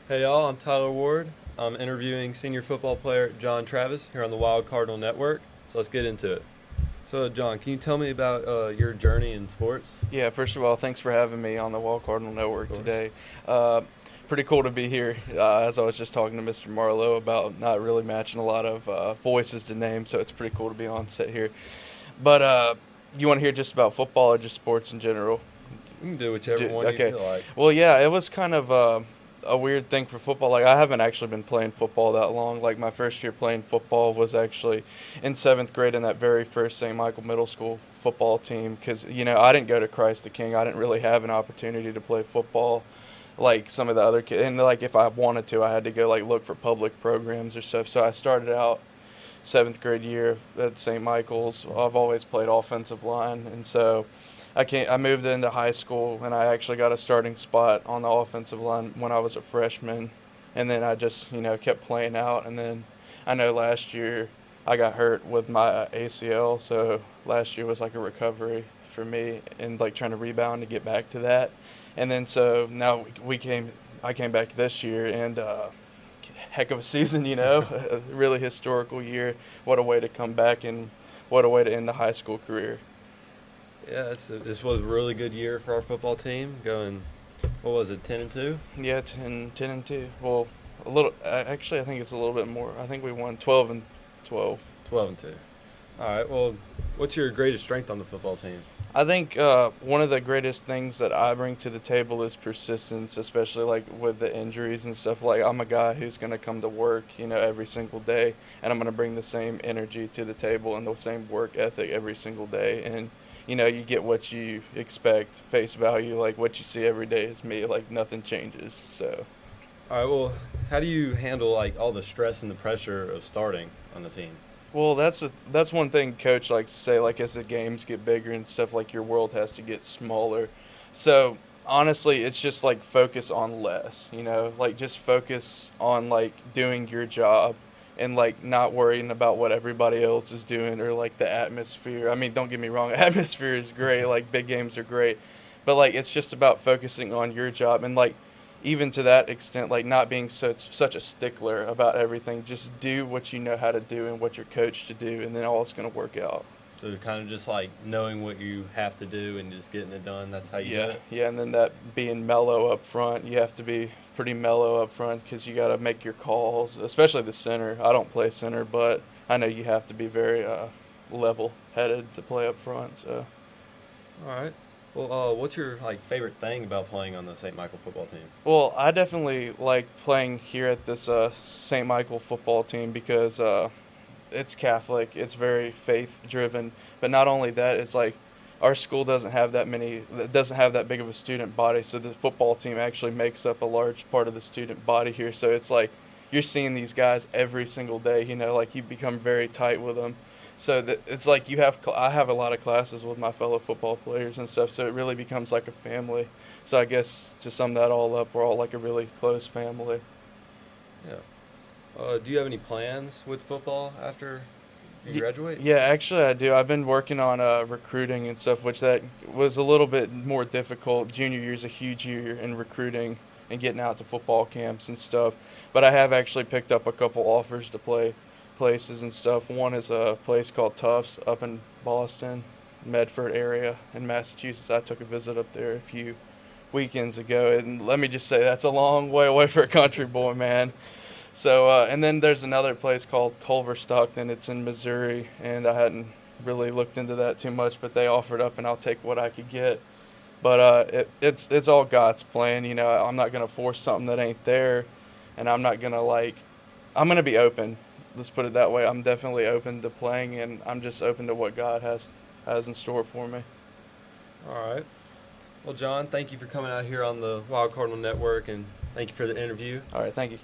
Hey y'all, I'm Tyler Ward. I'm interviewing senior football player John Travis here on the Wild Cardinal Network. So let's get into it. So John, can you tell me about your journey in sports? Yeah, first of all, thanks for having me on the Wall Cardinal Of Network course. today. Uh, Pretty cool to be here. As I was just talking to Mr. Marlowe about not really matching a lot of voices to names, so it's pretty cool to be on set here. But you want to hear just about football or just sports in general? You can do whichever one you Okay. feel like. Well, yeah, it was kind of a weird thing for football. Like, I haven't actually been playing football that long. Like, my first year playing football was actually in seventh grade in that very first St. Michael Middle School football team. Because, I didn't go to Christ the King. I didn't really have an opportunity to play football like some of the other kids. And, like, if I wanted to, I had to go, like, look for public programs or stuff. So I started out seventh grade year at St. Michael's. I've always played offensive line, and so I moved into high school, and I actually got a starting spot on the offensive line when I was a freshman, and then I just kept playing out, and then I know last year I got hurt with my ACL, so last year was like a recovery for me and like trying to rebound to get back to that, and then so now I came back this year and heck of a season, a really historical year. What a way to come back and what a way to end the high school career. Yeah, this was a really good year for our football team. Going, what was it, 10-2? Yeah, 10 and 2. Well, a little actually I think it's a little bit more. I think we won 12 and 12. 12-2. All right. Well, what's your greatest strength on the football team? I think one of the greatest things that I bring to the table is persistence, especially like with the injuries and stuff. Like, I'm a guy who's going to come to work, every single day, and I'm going to bring the same energy to the table and the same work ethic every single day. And you get what you expect, face value, like what you see every day is me. Like, nothing changes. So, All right. Well, how do you handle like all the stress and the pressure of starting on the team? well, that's one thing coach likes to say. Like, as the games get bigger and stuff, like your world has to get smaller. So honestly, it's just like focus on less. Like just focus on like doing your job and like not worrying about what everybody else is doing or like the atmosphere. I mean, don't get me wrong, atmosphere is great. Like, big games are great, but like it's just about focusing on your job and like even to that extent, like not being such a stickler about everything. Just do what you know how to do and what you're coached to do, and then all it's gonna work out. So kind of just like knowing what you have to do and just getting it done. That's how you do Yeah, it. yeah, and then that being mellow up front, you have to be pretty mellow up front because you got to make your calls, especially the center. I don't play center, but I know you have to be very level headed to play up front. So, All right. Well, what's your like favorite thing about playing on the St. Michael football team? well, I definitely like playing here at this St. Michael football team because it's Catholic. It's very faith driven. But not only that, it's like our school doesn't have that big of a student body. So the football team actually makes up a large part of the student body here. So it's like you're seeing these guys every single day. Like you become very tight with them. So that it's like I have a lot of classes with my fellow football players and stuff. So it really becomes like a family. So I guess to sum that all up, we're all like a really close family. Yeah. Do you have any plans with football after you graduate? Yeah, actually, I do. I've been working on recruiting and stuff, which that was a little bit more difficult. Junior year is a huge year in recruiting and getting out to football camps and stuff. But I have actually picked up a couple offers to play places and stuff. One is a place called Tufts up in Boston, Medford area in Massachusetts. I took a visit up there a few weekends ago, and let me just say that's a long way away for a country boy, man. So, and then there's another place called Culver Stockton. It's in Missouri, and I hadn't really looked into that too much, but they offered up, and I'll take what I could get. But it's all God's plan. I'm not gonna force something that ain't there, and I'm not gonna I'm gonna be open. Let's put it that way. I'm definitely open to playing, and I'm just open to what God has in store for me. All right. Well, John, thank you for coming out here on the Wild Cardinal Network, and thank you for the interview. All right, thank you.